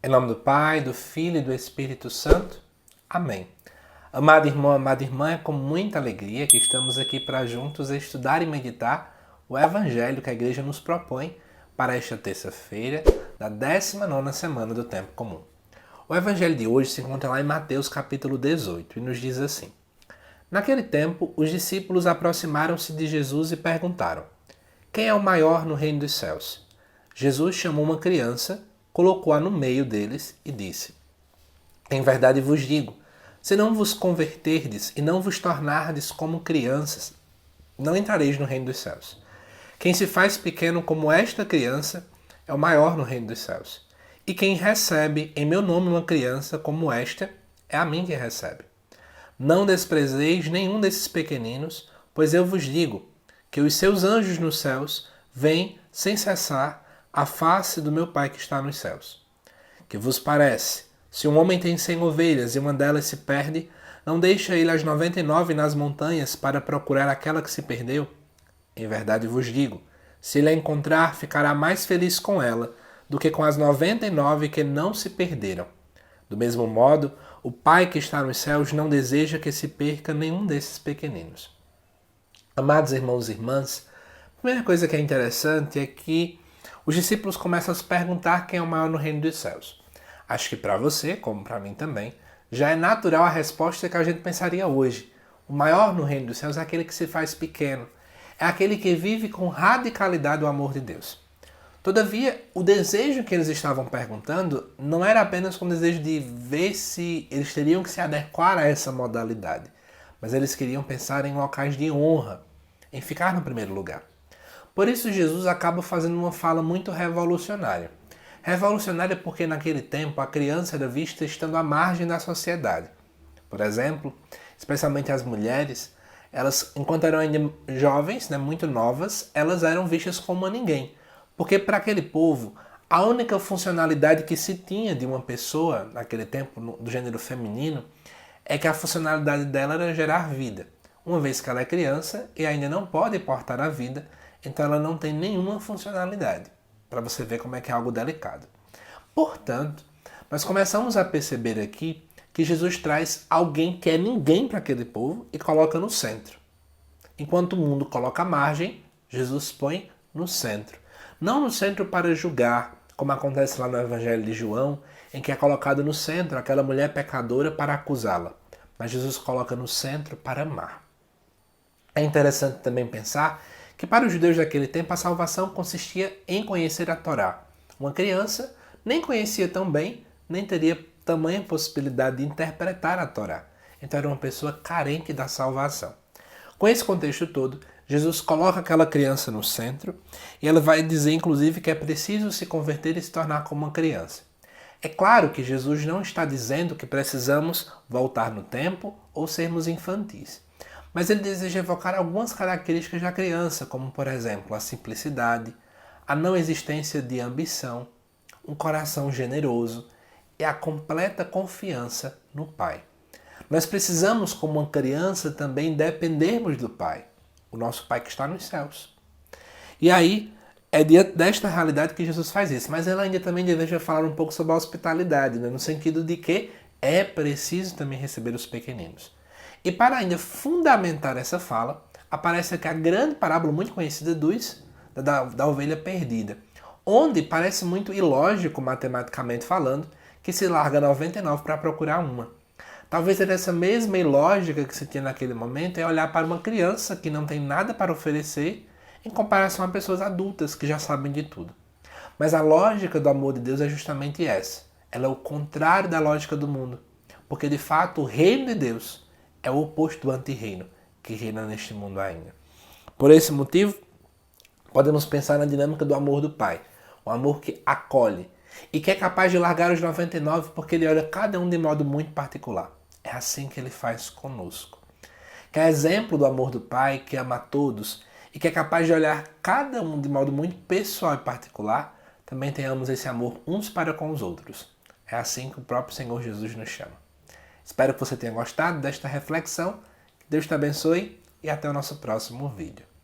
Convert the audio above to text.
Em nome do Pai, do Filho e do Espírito Santo. Amém. Amado irmão, amada irmã, é com muita alegria que estamos aqui para juntos estudar e meditar o Evangelho que a Igreja nos propõe para esta terça-feira da 19ª semana do Tempo Comum. O Evangelho de hoje se encontra lá em Mateus capítulo 18 e nos diz assim: Naquele tempo, os discípulos aproximaram-se de Jesus e perguntaram: Quem é o maior no reino dos céus? Jesus chamou uma criança, colocou-a no meio deles e disse: Em verdade vos digo, se não vos converterdes e não vos tornardes como crianças, não entrareis no reino dos céus. Quem se faz pequeno como esta criança é o maior no reino dos céus. E quem recebe em meu nome uma criança como esta, é a mim que recebe. Não desprezeis nenhum desses pequeninos, pois eu vos digo que os seus anjos nos céus veem sem cessar a face do meu Pai que está nos céus. Que vos parece? Se um homem tem 100 ovelhas e uma delas se perde, não deixa ele as 99 nas montanhas para procurar aquela que se perdeu? Em verdade vos digo, se ele a encontrar, ficará mais feliz com ela do que com as 99 que não se perderam. Do mesmo modo, o Pai que está nos céus não deseja que se perca nenhum desses pequeninos. Amados irmãos e irmãs, a primeira coisa que é interessante é que os discípulos começam a se perguntar quem é o maior no reino dos céus. Acho que para você, como para mim também, já é natural a resposta que a gente pensaria hoje. O maior no reino dos céus é aquele que se faz pequeno. É aquele que vive com radicalidade o amor de Deus. Todavia, o desejo que eles estavam perguntando não era apenas com o desejo de ver se eles teriam que se adequar a essa modalidade, mas eles queriam pensar em locais de honra, em ficar no primeiro lugar. Por isso Jesus acaba fazendo uma fala muito revolucionária. Revolucionária porque naquele tempo a criança era vista estando à margem da sociedade. Por exemplo, especialmente as mulheres, elas, enquanto eram ainda jovens, muito novas, elas eram vistas como ninguém. Porque para aquele povo, a única funcionalidade que se tinha de uma pessoa, naquele tempo, do gênero feminino, é que a funcionalidade dela era gerar vida. Uma vez que ela é criança e ainda não pode portar a vida, então ela não tem nenhuma funcionalidade. Para você ver como é que é algo delicado. Portanto, nós começamos a perceber aqui que Jesus traz alguém que é ninguém para aquele povo e coloca no centro. Enquanto o mundo coloca a margem, Jesus põe no centro. Não no centro para julgar, como acontece lá no Evangelho de João, em que é colocado no centro aquela mulher pecadora para acusá-la. Mas Jesus coloca no centro para amar. É interessante também pensar que para os judeus daquele tempo a salvação consistia em conhecer a Torá. Uma criança nem conhecia tão bem, nem teria tamanha possibilidade de interpretar a Torá. Então era uma pessoa carente da salvação. Com esse contexto todo, Jesus coloca aquela criança no centro e ela vai dizer, inclusive, que é preciso se converter e se tornar como uma criança. É claro que Jesus não está dizendo que precisamos voltar no tempo ou sermos infantis. Mas ele deseja evocar algumas características da criança, como, por exemplo, a simplicidade, a não existência de ambição, um coração generoso e a completa confiança no Pai. Nós precisamos, como uma criança, também dependermos do Pai, o nosso Pai que está nos céus. E aí, é diante desta realidade que Jesus faz isso. Mas ele ainda também deseja falar um pouco sobre a hospitalidade, no sentido de que é preciso também receber os pequeninos. E para ainda fundamentar essa fala, aparece aqui a grande parábola muito conhecida da ovelha perdida, onde parece muito ilógico, matematicamente falando, que se larga 99 para procurar uma. Talvez era essa mesma ilógica que se tinha naquele momento é olhar para uma criança que não tem nada para oferecer em comparação a pessoas adultas que já sabem de tudo. Mas a lógica do amor de Deus é justamente essa. Ela é o contrário da lógica do mundo. Porque de fato o reino de Deus é o oposto do antirreino que reina neste mundo ainda. Por esse motivo, podemos pensar na dinâmica do amor do Pai. Um amor que acolhe e que é capaz de largar os 99 porque ele olha cada um de modo muito particular. É assim que ele faz conosco. Que é exemplo do amor do Pai, que ama a todos e que é capaz de olhar cada um de modo muito pessoal e particular, também tenhamos esse amor uns para com os outros. É assim que o próprio Senhor Jesus nos chama. Espero que você tenha gostado desta reflexão. Que Deus te abençoe e até o nosso próximo vídeo.